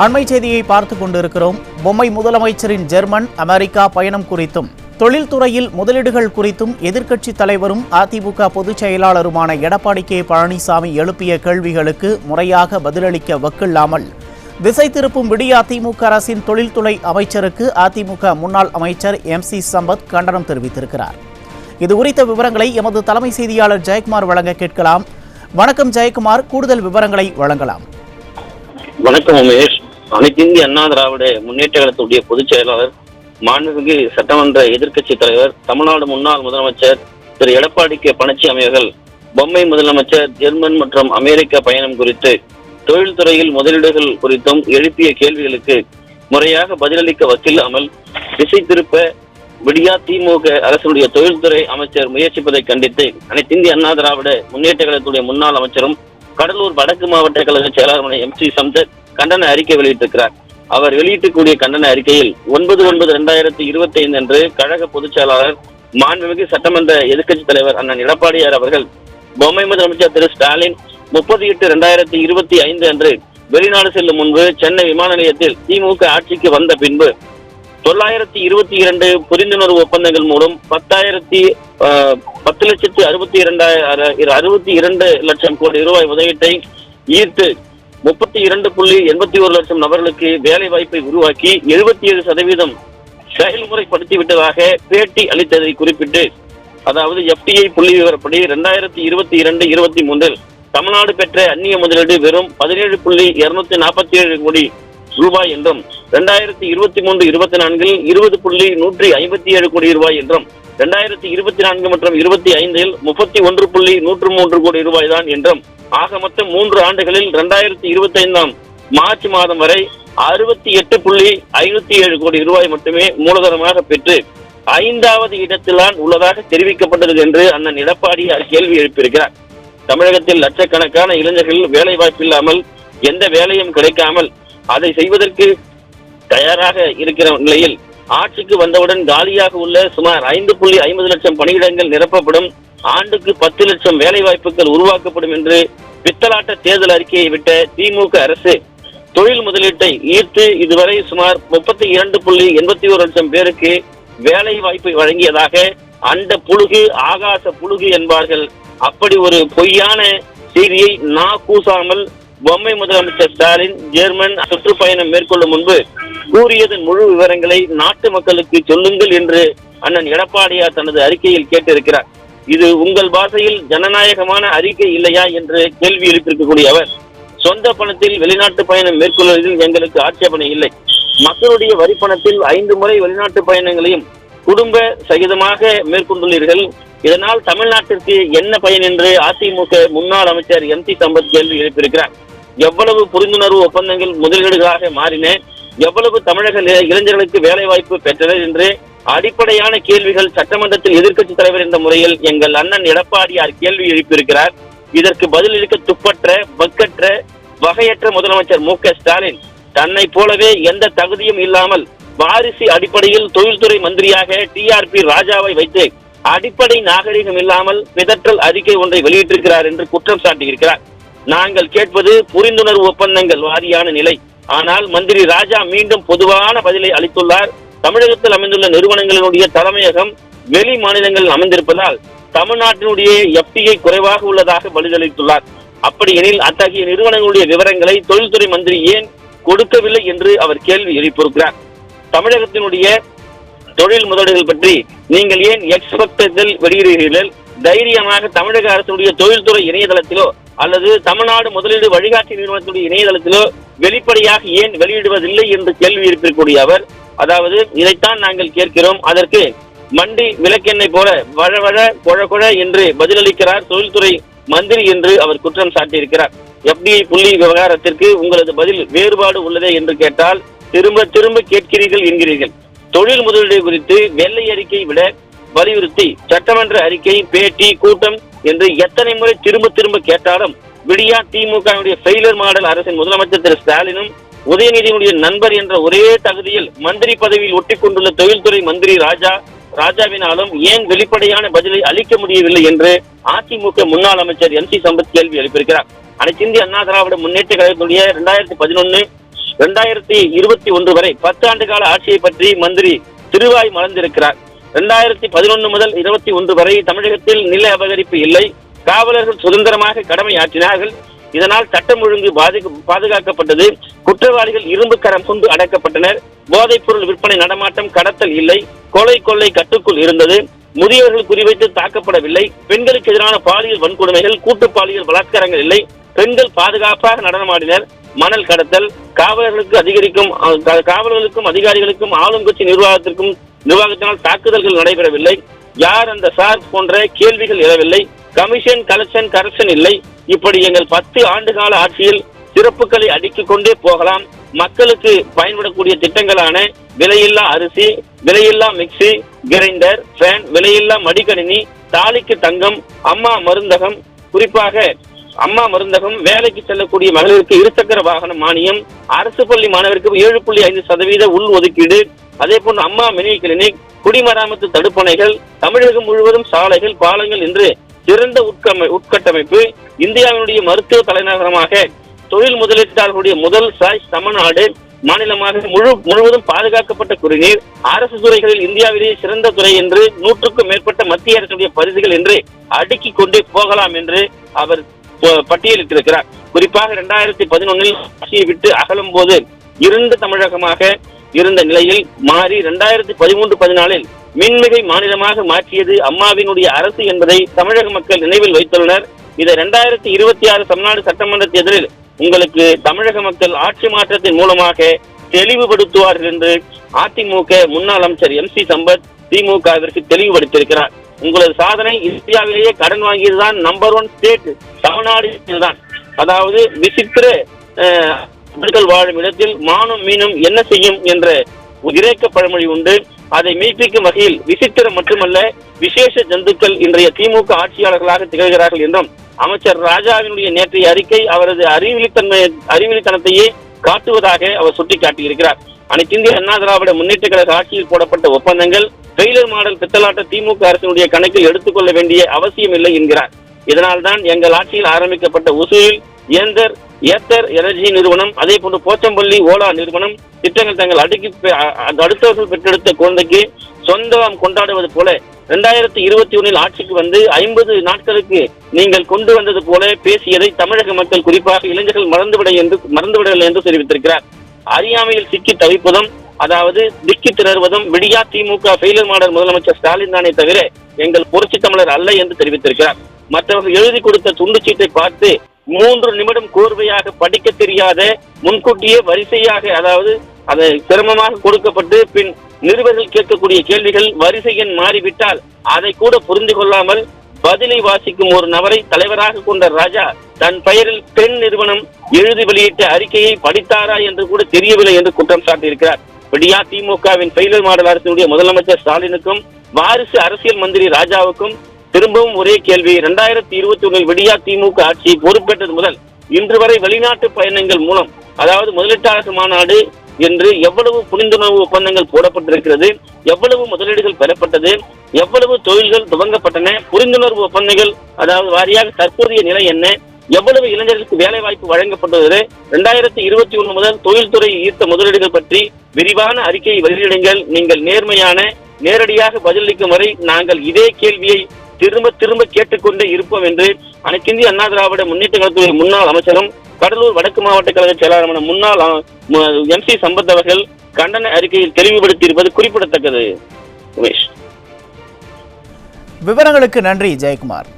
அண்மை செய்தியை பார்த்துக் கொண்டிருக்கிறோம். பொம்மை முதலமைச்சரின் ஜெர்மன் அமெரிக்கா பயணம் குறித்தும் தொழில்துறையில் முதலீடுகள் குறித்தும் எதிர்க்கட்சித் தலைவரும் அதிமுக பொதுச் செயலாளருமான எடப்பாடி கே பழனிசாமி எழுப்பிய கேள்விகளுக்கு முறையாக பதிலளிக்க வக்கில்லாமல் திசை திருப்பும் விடிய அதிமுக அரசின் தொழில்துறை அமைச்சருக்கு அதிமுக முன்னாள் அமைச்சர் MC சம்பத் கண்டனம் தெரிவித்திருக்கிறார். இதுகுறித்த விவரங்களை எமது தலைமை செய்தியாளர் ஜெயக்குமார் வழங்க கேட்கலாம். வணக்கம் ஜெயக்குமார், கூடுதல் விவரங்களை வழங்கலாம். வணக்கம் உமேஷ். அனைத்து இந்திய அண்ணா திராவிட முன்னேற்ற கழகத்துடைய பொதுச் செயலாளர், மாண்புமிகு சட்டமன்ற எதிர்க்கட்சி தலைவர், தமிழ்நாடு முன்னாள் முதலமைச்சர் திரு எடப்பாடி கே பழனிசாமி அவர்கள் பொம்மை முதலமைச்சர் ஜெர்மன் மற்றும் அமெரிக்க பயணம் குறித்து தொழில்துறையில் முதலீடுகள் குறித்தும் எழுப்பிய கேள்விகளுக்கு முறையாக பதிலளிக்க வக்கில்லாமல் திசை திருப்ப விடியா திமுக அரசுடைய தொழில்துறை அமைச்சர் முயற்சிப்பதை கண்டித்து அனைத்து இந்திய அண்ணா திராவிட முன்னேற்ற கழகத்துடைய முன்னாள் அமைச்சரும் கடலூர் வடக்கு மாவட்ட கழக செயலாளர் MC சம்பத் கண்டன அறிக்கை வெளியிட்டிருக்கிறார். அவர் வெளியிட்டக்கூடிய கண்டன அறிக்கையில் 9/9/2025 அன்று கழக பொதுச் செயலாளர், மாண்புமிகு சட்டமன்ற எதிர்க்கட்சி தலைவர் அண்ணன் எடப்பாடியார் அவர்கள் பொம்மை முதலமைச்சர் திரு ஸ்டாலின் 30/8/2025 அன்று வெளிநாடு செல்லும் முன்பு சென்னை விமான நிலையத்தில் திமுக ஆட்சிக்கு வந்த பின்பு 922 புரிந்துணர்வு ஒப்பந்தங்கள் மூலம் 10,62,62 கோடி ரூபாய் முதலீட்டை ஈர்த்து 32.81 லட்சம் நபர்களுக்கு வேலை வாய்ப்பை உருவாக்கி 77% செயல்முறைப்படுத்திவிட்டதாக பேட்டி அளித்ததை குறிப்பிட்டு, அதாவது FDI புள்ளி விவரப்படி 2022-23 தமிழ்நாடு பெற்ற அந்நிய முதலீடு வெறும் 17.247 கோடி ரூபாய் என்றும் 2023-24 20.157 கோடி ரூபாய் என்றும் 2024 மற்றும் 25 31.103 கோடி ரூபாய் தான் என்றும் ஆக மொத்தம் 3 ஆண்டுகளில் 2025 மார்ச் மாதம் வரை 68.507 கோடி ரூபாய் மட்டுமே மூலதனமாக பெற்று 5வது இடத்தில்தான் உள்ளதாக தெரிவிக்கப்பட்டது என்று அண்ணன் எடப்பாடியார் கேள்வி எழுப்பியிருக்கிறார். தமிழகத்தில் லட்சக்கணக்கான இளைஞர்கள் வேலை வாய்ப்பில்லாமல் எந்த வேலையும் கிடைக்காமல் அதை செய்வதற்கு தயாராக இருக்கிற நிலையில் ஆட்சிக்கு வந்தவுடன் காலியாக உள்ள சுமார் 5.50 லட்சம் பணியிடங்கள் நிரப்பப்படும், ஆண்டுக்கு 10 லட்சம் வேலை வாய்ப்புகள் உருவாக்கப்படும் என்று பித்தலாட்ட தேர்தல் அறிக்கையை விட்ட திமுக அரசு தொழில் முதலீட்டை ஈர்த்து இதுவரை சுமார் 32.81 லட்சம் பேருக்கு வேலை வாய்ப்பை வழங்கியதாக அந்த புழுகு ஆகாச புழுகு என்பார்கள். அப்படி ஒரு பொய்யான செய்தியை கூசாமல் பொம்மை முதலமைச்சர் ஸ்டாலின் ஜெர்மன் சுற்றுப்பயணம் மேற்கொள்ளும் முன்பு கூறியதன் முழு விவரங்களை நாட்டு மக்களுக்கு சொல்லுங்கள் என்று அண்ணன் எடப்பாடியார் தனது அறிக்கையில் கேட்டிருக்கிறார். இது உங்கள் பாஷையில் ஜனநாயகமான அறிக்கை இல்லையா என்று கேள்வி எழுப்பியிருக்கக்கூடிய அவர், சொந்த பணத்தில் வெளிநாட்டு பயணம் மேற்கொள்வதில் எங்களுக்கு ஆட்சேபனை இல்லை. மக்களுடைய வரி பணத்தில் 5 முறை வெளிநாட்டு பயணங்களையும் குடும்ப சகிதமாக மேற்கொண்டுள்ளீர்கள். இதனால் தமிழ்நாட்டிற்கு என்ன பயன் என்று அதிமுக முன்னாள் அமைச்சர் MC சம்பத் கேள்வி எழுப்பியிருக்கிறார். எவ்வளவு புரிந்துணர்வு ஒப்பந்தங்கள் முதலீடுகளாக மாறின, எவ்வளவு தமிழக இளைஞர்களுக்கு வேலை வாய்ப்பு பெற்றனர் என்று அடிப்படையான கேள்விகள் சட்டமன்றத்தில் எதிர்க்கட்சி தலைவர் என்ற முறையில் எங்கள் அண்ணன் எடப்பாடியார் கேள்வி எழுப்பியிருக்கிறார். இதற்கு பதிலளிக்க துப்பற்ற, வக்கற்ற, வகையற்ற முதலமைச்சர் MK ஸ்டாலின் தன்னை போலவே எந்த தகுதியும் இல்லாமல் வாரிசு அடிப்படையில் தொழில்துறை மந்திரியாக TRP ராஜாவை வைத்து அடிப்படை நாகரிகம் இல்லாமல் பிதற்றல் அறிக்கை ஒன்றை வெளியிட்டிருக்கிறார் என்று குற்றம் சாட்டியிருக்கிறார். நாங்கள் கேட்பது புரிந்துணர்வு ஒப்பந்தங்கள் வாரியான நிலை. ஆனால் மந்திரி ராஜா மீண்டும் பொதுவான பதிலை அளித்துள்ளார். தமிழகத்தில் அமைந்துள்ள நிறுவனங்களினுடைய தலைமையகம் வெளி மாநிலங்களில் அமைந்திருப்பதால் தமிழ்நாட்டினுடைய FDI குறைவாக உள்ளதாக பதிலளித்துள்ளார். அப்படியெனில் அத்தகைய நிறுவனங்களுடைய விவரங்களை தொழில்துறை மந்திரி ஏன் கொடுக்கவில்லை என்று அவர் கேள்வி எழுப்பியிருக்கிறார். தமிழகத்தினுடைய தொழில் முதலீடுகள் பற்றி நீங்கள் ஏன் எக்ஸ்பெக்டத்தில் வெளியிடுகிறீர்கள்? தைரியமாக தமிழக அரசுடைய தொழில்துறை இணையதளத்திலோ அல்லது தமிழ்நாடு முதலீடு வழிகாட்டி நிறுவனத்துடைய இணையதளத்திலோ வெளிப்படையாக ஏன் வெளியிடுவதில்லை என்று கேள்வி எழுப்பியிருக்கக்கூடிய அவர், அதாவது இதைத்தான் நாங்கள் கேட்கிறோம், அதற்கு மண்டி விளக்கெண்ணெய் போல வழவழ கொழ என்று பதிலளிக்கிறார் தொழில்துறை மந்திரி என்று அவர் குற்றம் சாட்டியிருக்கிறார். FDI புள்ளி விவகாரத்திற்கு உங்களது பதில் வேறுபாடு உள்ளதே என்று கேட்டால் திரும்ப திரும்ப கேட்கிறீர்கள் என்கிறீர்கள். தொழில் முதலீடு குறித்து வெள்ளை அறிக்கை விட வலியுறுத்தி சட்டமன்ற அறிக்கை, பேட்டி, கூட்டம் என்று எத்தனை முறை திரும்ப திரும்ப கேட்டாலும் விடியா திமுக ஃபெயிலர் மாடல் அரசின் முதலமைச்சர் திரு ஸ்டாலினும் உதயநிதியினுடைய நண்பர் என்ற ஒரே தகுதியில் மந்திரி பதவியில் ஒட்டிக் கொண்டுள்ள தொழில்துறை மந்திரி ராஜாவினாலும் ஏன் வெளிப்படையான பதிலை அளிக்க முடியவில்லை என்று அதிமுக முன்னாள் அமைச்சர் MC சம்பத் கேள்வி எழுப்பியிருக்கிறார். அனைத்து இந்திய அண்ணா திராவிட முன்னேற்ற கழகத்துடைய 2011 2021 வரை 10 ஆண்டு கால ஆட்சியை பற்றி மந்திரி திருவாய் மலர்ந்திருக்கிறார். 2011 முதல் 21 வரை தமிழகத்தில் நில அபகரிப்பு இல்லை, காவலர்கள் சுதந்திரமாக கடமையாற்றினார்கள், இதனால் சட்டம் ஒழுங்கு பாதுகாக்கப்பட்டது, குற்றவாளிகள் இரும்பு கரம் கொண்டு அடக்கப்பட்டனர், போதைப் பொருள் விற்பனை நடமாட்டம் கடத்தல் இல்லை, கொள்ளை கட்டுக்குள் இருந்தது, முதியவர்கள் குறிவைத்து தாக்கப்படவில்லை, பெண்களுக்கு எதிரான பாலியல் வன்கொடுமைகள் கூட்டு பாலியல் பலாத்காரங்கள் இல்லை, பெண்கள் பாதுகாப்பாக நடனமாடினர், மணல் கடத்தல், காவலர்களுக்கும் அதிகாரிகளுக்கும் ஆளுங்கட்சி நிர்வாகத்தினால் தாக்குதல்கள் நடைபெறவில்லை, யார் அந்த சார் போன்ற கேள்விகள் எழவில்லை, கமிஷன் கலெக்ஷன் கரப்ஷன் இல்லை. இப்படி எங்கள் 10 ஆண்டு கால ஆட்சியில் சிறப்புகளை அடுக்கிக் கொண்டே போகலாம். மக்களுக்கு பயன்படக்கூடிய திட்டங்களான விலையில்லா அரிசி, விலையில்லா மிக்சி கிரைண்டர், ஃபேன், விலையில்லா மடிக்கணினி, தாலிக்கு தங்கம், அம்மா மருந்தகம், குறிப்பாக அம்மா மருந்தகம், வேலைக்கு செல்லக்கூடிய மகளிருக்கு இருசக்கர வாகன மானியம், அரசு பள்ளி மாணவருக்கு 7.5% உள் ஒதுக்கீடு, அதே போன்று அம்மா மினி கிளினிக், குடிமராமத்து தடுப்பணைகள், தமிழகம் முழுவதும் சாலைகள், பாலங்கள் என்று சிறந்த உட்கட்டமைப்பு, இந்தியாவினுடைய மருத்துவ தலைநகரமாக தொழில் முதலீட்டாளர்களுடைய முதல் சாய்ஸ் தமிழ்நாடு மாநிலமாக முழுவதும் பாதுகாக்கப்பட்ட குடிநீர், அரசு துறைகளில் இந்தியாவிலேயே சிறந்த துறை என்று 100க்கும் மேற்பட்ட மத்திய அரசுடைய பரிசுகள் என்று அடுக்கிக் கொண்டே போகலாம் என்று அவர் பட்டியலிட்டிருக்கிறார். குறிப்பாக 2011 ஆட்சியை விட்டு அகலும் போது இருண்ட தமிழகமாக இருந்த நிலையில் மாறி 2013-14 மின்மிகை மாநிலமாக மாற்றியது அம்மாவினுடைய அரசு என்பதை தமிழக மக்கள் நினைவில் வைத்துள்ளனர். இதை 2026 தமிழ்நாடு சட்டமன்ற தேர்தலில் உங்களுக்கு தமிழக மக்கள் ஆட்சி மாற்றத்தின் மூலமாக தெளிவுபடுத்துவார்கள் என்று அதிமுக முன்னாள் அமைச்சர் MC சம்பத் திமுகவிற்கு தெளிவுபடுத்தியிருக்கிறார். உங்களது சாதனை இந்தியாவிலேயே கடன் வாங்கியதுதான் நம்பர் 1 ஸ்டேட் தமிழ்நாடு தான். அதாவது விசித்திர வாழும் இடத்தில் மானும் மீனும் என்ன செய்யும் என்ற கிரேக்க பழமொழி உண்டு. அதை மெய்ப்பிக்கும் வகையில் விசித்திரம் மட்டுமல்ல விசேஷ ஜந்துக்கள் இன்றைய திமுக ஆட்சியாளர்களாக திகழ்கிறார்கள் என்றும் அமைச்சர் ராஜாவினுடைய நேற்றைய அறிக்கை அவரது அறிவிலித்தனத்தையே காட்டுவதாக அவர் சுட்டிக்காட்டியிருக்கிறார். அனைத்து இந்திய அண்ணா திராவிட முன்னேற்ற கழக ஆட்சியில் போடப்பட்ட ஒப்பந்தங்கள் டெய்லர் மாடல் பித்தலாட்ட திமுக அரசினுடைய கணக்கில் எடுத்துக்கொள்ள வேண்டிய அவசியம் இல்லை என்கிறார். இதனால்தான் எங்கள் ஆட்சியில் ஆரம்பிக்கப்பட்ட உசூரில் ஏத்தர் எனர்ஜி நிறுவனம், அதே போன்று போச்சம்பள்ளி ஓலா நிறுவனம் திட்டங்கள் தங்கள் அடுத்தவர்கள் பெற்றெடுத்த குழந்தைக்கு சொந்தம் கொண்டாடுவது போல 2021 ஆட்சிக்கு வந்து 50 நாட்களுக்கு நீங்கள் கொண்டு வந்தது போல பேசியதை தமிழக மக்கள் குறிப்பாக இளைஞர்கள் மறந்துவிடவில்லை என்று தெரிவித்திருக்கிறார். அறியாமையில் சிக்கி தவிப்பதும், அதாவது திக்கி திணறுவதும் விடியா திமுக ஃபெயிலர் மாடல் முதலமைச்சர் ஸ்டாலின் தானே தவிர எங்கள் புரட்சி தமிழர் அல்ல என்று தெரிவித்திருக்கிறார். மற்றவர்கள் எழுதி கொடுத்த துண்டு சீட்டை பார்த்து 3 நிமிடம் கோர்வையாக படிக்க தெரியாத, முன்கூட்டியே வரிசையாக, அதாவது அதை சிரமமாக கொடுக்கப்பட்டு பின் நிருபர்கள் கேட்கக்கூடிய கேள்விகள் வரிசை எண் மாறிவிட்டால் அதை கூட புரிந்து கொள்ளாமல் பதிலை வாசிக்கும் ஒரு நபரை தலைவராக கொண்ட ராஜா தன் பெயரில் பெண் நிறுவனம் எழுதி வெளியிட்ட அறிக்கையை படித்தாரா என்று கூட தெரியவில்லை என்று குற்றம் சாட்டியிருக்கிறார். விடியா திமுகவின் ஃபெயிலர் மாடல் அரசினுடைய முதலமைச்சர் ஸ்டாலினுக்கும் வாரிசு அரசியல் மந்திரி ராஜாவுக்கும் திரும்பவும் ஒரே கேள்வி. 2021 விடியா திமுக ஆட்சி பொறுப்பேற்றது முதல் இன்று வரை வெளிநாட்டு பயணங்கள் மூலம், அதாவது முதலீட்டாளர் மாநாடு என்று எவ்வளவு புரிந்துணர்வு ஒப்பந்தங்கள் போடப்பட்டிருக்கிறது, எவ்வளவு முதலீடுகள் பெறப்பட்டது, எவ்வளவு தொழில்கள் துவங்கப்பட்டன, புரிந்துணர்வு ஒப்பந்தங்கள் அதாவது வாரியாக தற்போதைய நிலை என்ன, எவ்வளவு இளைஞர்களுக்கு வேலை வாய்ப்பு வழங்கப்பட்டது, 2021 முதல் தொழில்துறை ஈர்த்த முதலீடுகள் பற்றி விரிவான அறிக்கையை வெளியிடுங்கள். நீங்கள் நேரடியாக பதிலளிக்கும் வரை நாங்கள் இதே கேள்வியை திரும்ப கேட்டுக்கொண்டே இருப்போம் என்று அனைத்து இந்திய அண்ணா திராவிட முன்னேற்ற கழகத்துடைய முன்னாள் அமைச்சரும் கடலூர் வடக்கு மாவட்ட கழக செயலாளரான முன்னாள் MC சம்பத் அவர்கள் கண்டன அறிக்கையில் தெளிவுபடுத்தியிருப்பது குறிப்பிடத்தக்கது. விவரங்களுக்கு நன்றி ஜெயக்குமார்.